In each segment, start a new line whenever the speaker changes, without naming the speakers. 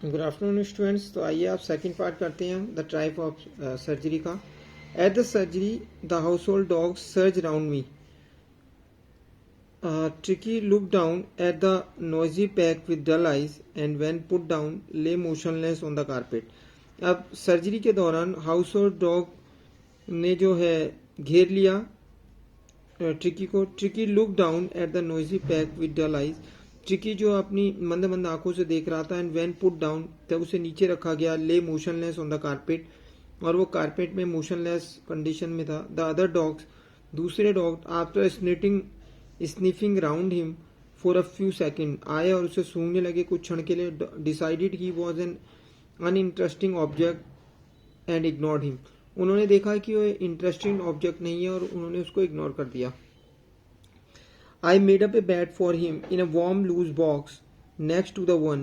Good afternoon students. तो आइए आप सेकंड पार्ट करते हैं द टाइप ऑफ सर्जरी का। At the surgery the household dogs surge round me. Tricki look down at the noisy pack with dull eyes and when put down lay motionless on the carpet. अब surgery के दौरान house hold dog ने जो है घेर लिया Tricki को। Tricki look down at the noisy pack with dull eyes. Tricki जो अपनी मंद मंद आंखों से देख रहा था। एंड व्हेन पुट डाउन, तब उसे नीचे रखा गया। ले मोशनलेस ऑन द कारपेट, और वो कारपेट में मोशनलेस कंडीशन में था। द अदर डॉग्स, दूसरे dog, after sniffing round him for a few second, आए और उसे सूंघने लगे कुछ क्षण के लिए। Decided he was an uninteresting object and ignored him. उन्होंने देखा कि वो इंटरेस्टिंग ऑब्जेक्ट नहीं है और उन्होंने उसको इग्नोर कर दिया। I made up a bed for him in a warm loose box next to the one.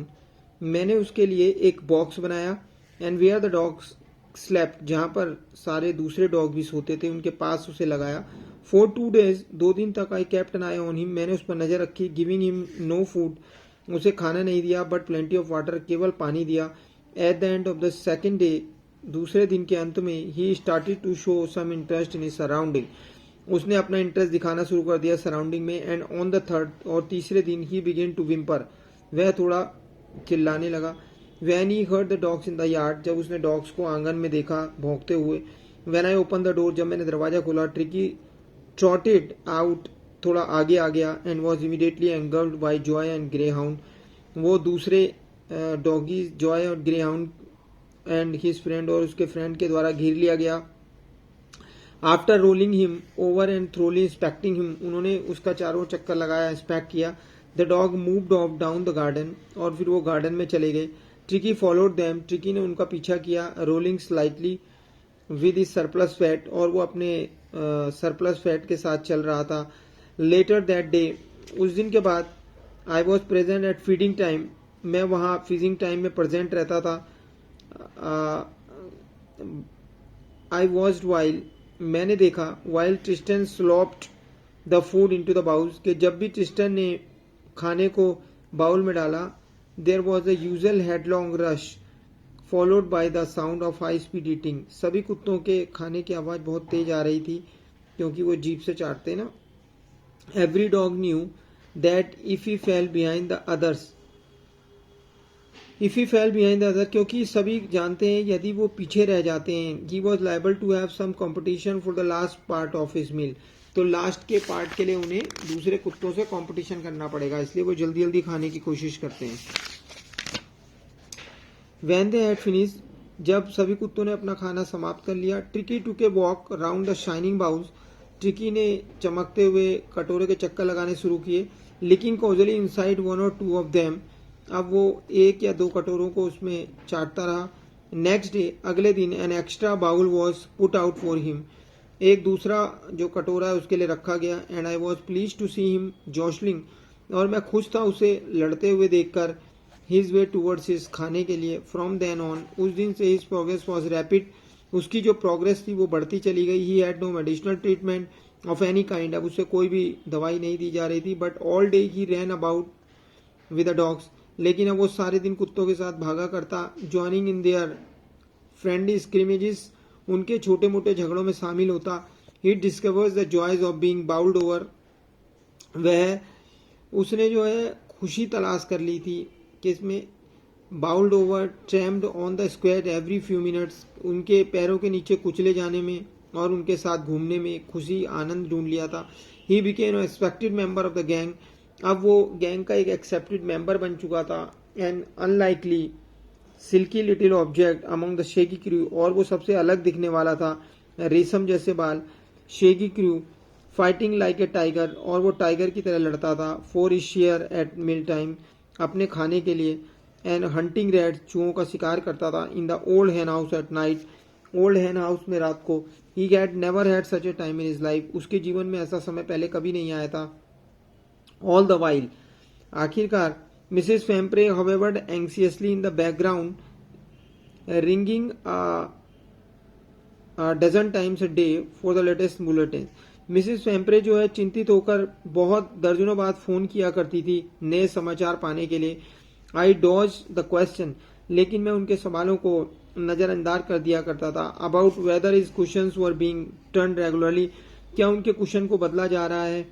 मैंने उसके लिए एक बॉक्स बनाया and where the dogs slept, जहाँ पर सारे दूसरे डॉग भी सोते थे उनके पास उसे लगाया। For 2 days, 2 दिन तक I kept an eye on him, मैंने उस पर नजर रखी। Giving him no food, उसे खाना नहीं दिया, but plenty of water, केवल पानी दिया। At the end of the second day, दूसरे दिन के अंत में he started to show some interest in his surrounding, उसने अपना इंटरेस्ट दिखाना शुरू कर दिया सराउंडिंग में। एंड ऑन द थर्ड, और तीसरे दिन, ही बिगेन टू विम्पर, वह थोड़ा चिल्लाने लगा। When he heard the dogs in the yard, जब उसने डॉग्स को आंगन में देखा भौंकते हुए। When I open the door, जब मैंने दरवाजा खोला। ट्रिकी ट्रॉटेड आउट, थोड़ा आगे आ गया। And was immediately angled by Joy and grey hound, वो दूसरे डॉगीज जॉय और grey hound and his friend, और उसके फ्रेंड के द्वारा घेर लिया गया। After rolling him over and thoroughly inspecting him, उन्होंने उसका चारों चक्कर लगाया, इंस्पेक्ट किया। The dog moved of down the garden, और फिर वो गार्डन में चले गए। ट्रिकी फॉलोड देम, ट्रिकी ने उनका पीछा किया। Rolling slightly with is surplus fat, और वो अपने सरप्लस फैट के साथ चल रहा था। लेटर दैट डे, उस दिन के बाद, I was present at feeding time, मैं वहाँ फीडिंग टाइम में प्रेजेंट रहता था। आई वॉज्ड वाइल, मैंने देखा। While Tristan slopped the food into the bowl, के जब भी ट्रिस्टन ने खाने को बाउल में डाला। There was a usual headlong rush followed by the sound of high speed eating, सभी कुत्तों के खाने की आवाज बहुत तेज आ रही थी क्योंकि वो जीभ से चाटते ना। Every dog knew that if he fail behind the others, क्योंकि सभी जानते हैं यदि वो पीछे रह जाते हैं। He was liable to have some competition for the last part of his meal, तो लास्ट के पार्ट के लिए उन्हें दूसरे कुत्तों से कंपटीशन करना पड़ेगा, इसलिए वो जल्दी जल्दी खाने की कोशिश करते हैं। व्हेन दे हैड फिनिश, जब सभी कुत्तों ने अपना खाना समाप्त कर लिया। Tricky took a walk round the shining bowls, Tricky ने चमकते हुए कटोरे के चक्कर लगाने शुरू किए। Licking casually inside 1 or 2 of them, अब वो 1 या 2 कटोरों को उसमें चाटता रहा। नेक्स्ट डे, अगले दिन, an extra bowl was put out for him, एक दूसरा जो कटोरा है उसके लिए रखा गया। And I was pleased to see him jostling, और मैं खुश था उसे लड़ते हुए देखकर। हिज वे टूवर्ड्स हिज, खाने के लिए। फ्रॉम देन ऑन, उस दिन से हिज प्रोग्रेस वॉज रैपिड, उसकी जो प्रोग्रेस थी वो बढ़ती चली गई। He had no medicinal treatment of any kind, अब उसे कोई भी दवाई नहीं दी जा रही थी। But all day he ran about with the dogs, लेकिन अब वो सारे दिन कुत्तों के साथ भागा करता। Joining in their friendly scrimmages, उनके छोटे मोटे झगड़ों में शामिल होता। He discovers the joys of being bowled over, वह उसने जो है खुशी तलाश कर ली थी कि इसमें bowled over, tramped on the square every few minutes, उनके पैरों के नीचे कुचले जाने में और उनके साथ घूमने में खुशी आनंद ढूंढ लिया था। He became an expected member of the gang, अब वो गैंग का एक एक्सेप्टेड मेंबर बन चुका था। And unlikely silky little object among the shaggy crew, और वो सबसे अलग दिखने वाला था, रेशम जैसे बाल। Shaggy crew fighting like a tiger, और वो टाइगर की तरह लड़ता था। For his share at meal time, अपने खाने के लिए। एंड हंटिंग रैट, चूहों का शिकार करता था। In the old hen house at night, old hen house में रात को। He had never had such a time in his life, उसके जीवन में ऐसा समय पहले कभी नहीं आया था। ऑल द वाइल, आखिरकार, Mrs फेम्प्रे hovered anxiously in the background, ringing a dozen times a day for the latest bulletin. Mrs Pumphrey जो है चिंतित होकर बहुत दर्जनों बार फोन किया करती थी नए समाचार पाने के लिए। आई डॉज द क्वेश्चन, लेकिन मैं उनके सवालों को नज़रअंदाज कर दिया करता था। About whether his cushions were being turn regularly, क्या उनके कुशन को बदला जा रहा है,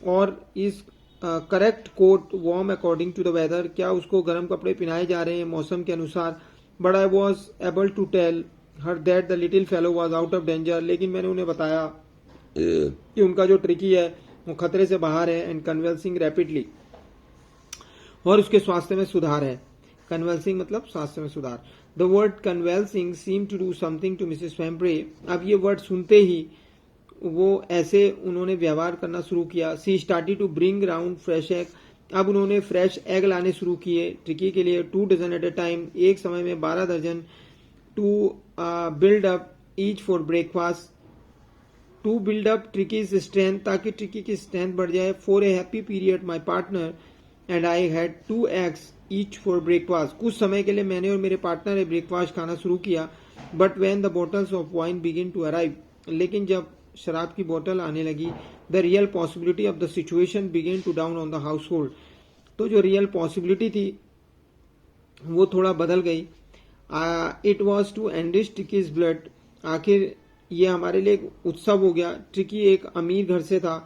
और his correct coat warm according to the weather, क्या उसको गर्म कपड़े पहनाए जा रहे हैं मौसम के अनुसार। But I was able to tell her that the little fellow was out of danger, लेकिन मैंने उन्हें बताया कि उनका जो ट्रिकी है वो खतरे से बाहर है, एंड कन्वल्सिंग रैपिडली, और उसके स्वास्थ्य में सुधार है। कन्वल्सिंग मतलब स्वास्थ्य में सुधार। The word convulsing seem to do something to Mrs Pumphrey, अब ये वर्ड सुनते ही वो ऐसे उन्होंने व्यवहार करना शुरू किया। She started to bring round fresh egg, अब उन्होंने फ्रेश एग लाने शुरू किए ट्रिकी के लिए। 2 डजन एट ए टाइम, एक समय में 12 दर्जन। To build up each for breakfast, to build up Tricki's strength, ताकि ट्रिकी की स्ट्रेंथ बढ़ जाए। For a happy period my partner and I had 2 eggs each for breakfast, कुछ समय के लिए मैंने और मेरे पार्टनर ने ब्रेकफास्ट खाना शुरू किया। But when the bottles of wine begin to arrive, लेकिन जब शराब की बोतल आने लगी, the real possibility of the situation began to dawn on the household, तो जो रियल पॉसिबिलिटी थी वो थोड़ा बदल गई। It was to enrich Tricki's blood, आखिर ये हमारे लिए एक उत्सव हो गया। ट्रिकी एक अमीर घर से था।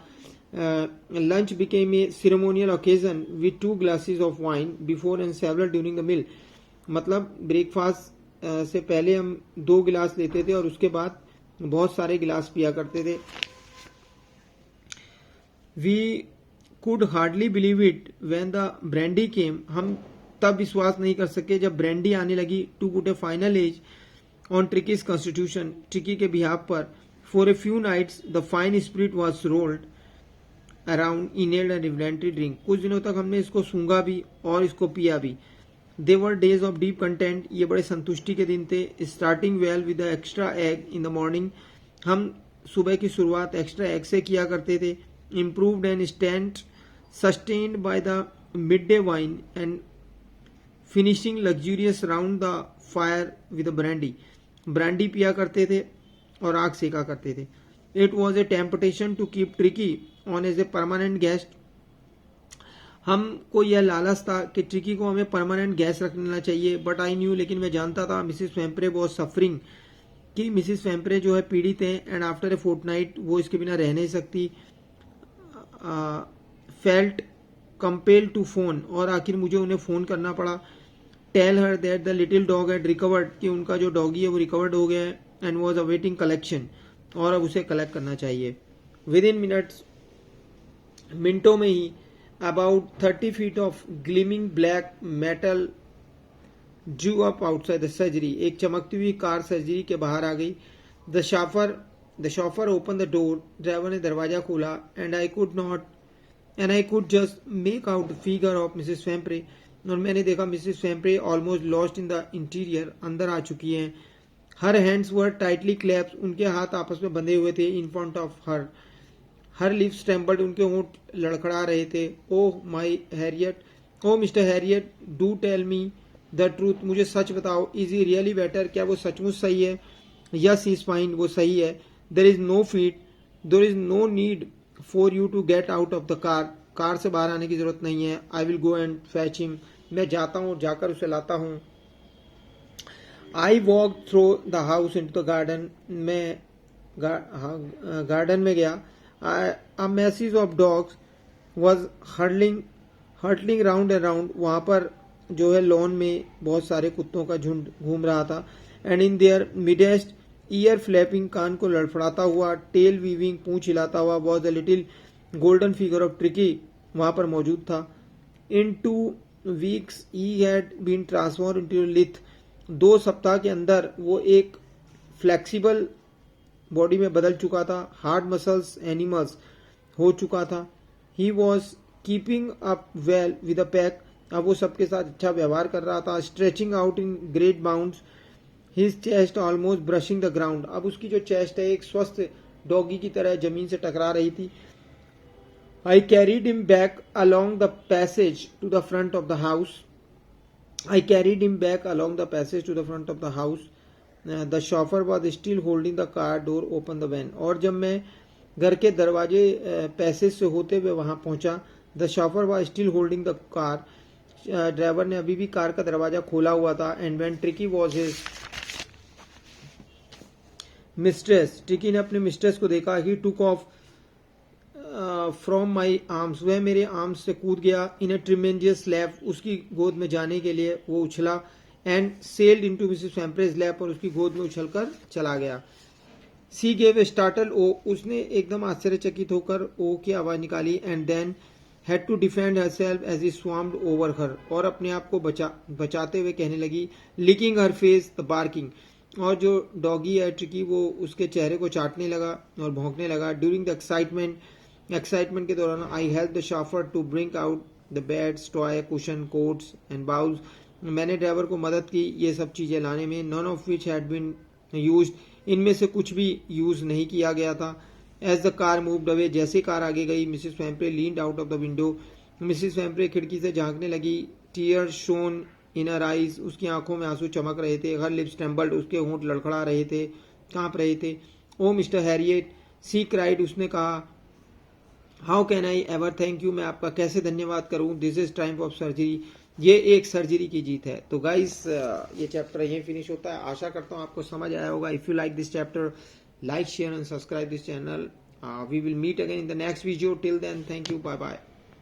Lunch became a ceremonial occasion with 2 glasses of wine before and several during the meal, मतलब ब्रेकफास्ट से पहले हम 2 गिलास लेते थे और उसके बाद बहुत सारे गिलास पिया करते थे। We could hardly believe it when the brandy came, हम तब विश्वास नहीं कर सके जब ब्रांडी आने लगी। To put a final edge on Tricki's constitution, Tricki के बिहाफ पर। For a few nights the fine spirit was rolled around inhaled and inventory drink, कुछ दिनों तक हमने इसको सूंघा भी और इसको पिया भी। दे वर डेज ऑफ डीप कंटेंट, ये बड़े संतुष्टि के दिन थे। Starting well with extra egg in the morning, हम सुबह की शुरुआत एक्स्ट्रा एग से किया करते थे। Improved and stand sustained by the midday wine and finishing luxurious round the fire with brandy, brandy पिया करते थे और आग सेका करते थे। It was a temptation to keep Tricki on as a permanent guest, हमको यह लालच था कि ट्रिकी को हमें परमानेंट गेस्ट रखना चाहिए। बट आई न्यू, लेकिन मैं जानता था मिसिस फेम्प्रे वॉज सफरिंग, कि मिसिस फेम्प्रे जो है पीड़ित हैं, एंड आफ्टर ए फोर्टनाइट वो इसके बिना रह नहीं सकती। फेल्ट कंपेल टू फोन, और आखिर मुझे उन्हें फोन करना पड़ा। Tell her that the little dog had recovered, कि उनका जो डॉगी है वो रिकवर्ड हो गया है, एंड वॉज अवेटिंग कलेक्शन, और अब उसे कलेक्ट करना चाहिए। विद इन मिनट्स, मिनटों में ही, about 30 feet of gleaming black metal drew up outside the surgery, एक चमकती हुई कार सर्जरी के बाहर आ गई। The chauffeur opened the door, driver ने दरवाजा खोला, and I could just make out the figure of Mrs. Fempre, और मैंने देखा Mrs Pumphrey almost lost in the interior, अंदर आ चुकी हैं। Her hands were tightly clasped, उनके हाथ आपस में बंधे हुए थे in front of her lips trembled, उनके होंठ लड़खड़ा रहे थे। Oh my Herriot, oh mister Herriot, do tell me the truth, मुझे सच बताओ। इज ही रियली बेटर, क्या वो सचमुच सही है? यस ही इज फाइन, वो सही है। There is no feet, there is no need for you to get out of the car, car से बाहर आने की जरूरत नहीं है। I will go and fetch him, मैं जाता हूँ, जाकर उसे लाता हूँ। I walk through the house into the garden, मैं गार्डन में गया। A mass of dogs was hurtling round and round, वहाँ पर जो है लॉन में बहुत सारे कुत्तों का झुंड घूम रहा था। And in their midst, ear flapping, कान को लड़फड़ाता हुआ, टेल वीविंग, पूंछ हिलाता हुआ, was a little golden figure of Tricky, वहाँ पर मौजूद था। इन 2 weeks he had been transformed into a lith, 2 सप्ताह के अंदर वो एक फ्लेक्सिबल बॉडी में बदल चुका था। हार्ड मसल्स एनिमल्स हो चुका था। He was keeping up well with a pack, अब वो सबके साथ अच्छा व्यवहार कर रहा था। Stretching out in great bounds, his chest almost brushing the ground, अब उसकी जो चेस्ट है एक स्वस्थ डॉगी की तरह जमीन से टकरा रही थी। I carried him back along the passage to the front of the house, I carried him back along the passage to the front of the house. The chauffeur was still holding the car door open the van. और जब मैं घर के दरवाजे passage से होते हुए वहां पहुंचा, the chauffeur was still holding the car. Driver ने अभी भी कार का दरवाजा खोला हुआ था। And when Tricky was his mistress, Tricky ने अपने मिस्ट्रेस को देखा। He took off from my arms, वह मेरे आर्म्स से कूद गया। इन अ ट्रिमेंजियस लैप, उसकी गोद में जाने के लिए वो उछला। And sailed into Mrs Pumphrey's lap, और उसकी गोद में उछलकर चला गया। सी गेव ए स्टार्टल ओ, उसने एकदम आश्चर्यचकित होकर ओ की आवाज निकाली। And then had to defend herself as he swarmed over her, और अपने आप को बचाते हुए कहने लगी, licking her face the barking, और जो डॉगी है ट्रिकी वो उसके चेहरे को चाटने लगा और भौंकने लगा। ड्यूरिंग द एक्साइटमेंट के दौरान I help the chauffeur to bring out the beds, toy, cushion, coats and bowls, मैंने ड्राइवर को मदद की ये सब चीजें लाने में। None of which had been used, इनमें से कुछ भी यूज नहीं किया गया था। As the car moved away, जैसे कार आगे गई, Mrs Vampre leaned out of the window, Mrs Vampre खिड़की से झांकने लगी। Tear shone in her eyes, उसकी आंखों में आंसू चमक रहे थे। हर लिप्स ट्रेम्बल्ड, उसके होंठ लड़खड़ा रहे थे, कांप रहे थे। ओ मिस्टर हैरियट, सी क्राइड, उसने कहा, how can I ever thank you, मैं आपका कैसे धन्यवाद करूं। This is time of surgery, ये एक सर्जरी की जीत है। तो गाइस ये चैप्टर यहीं फिनिश होता है। आशा करता हूं आपको समझ आया होगा। If you like this chapter, like, share and subscribe this channel. We will meet again in the next video. Till then, thank you. Bye bye.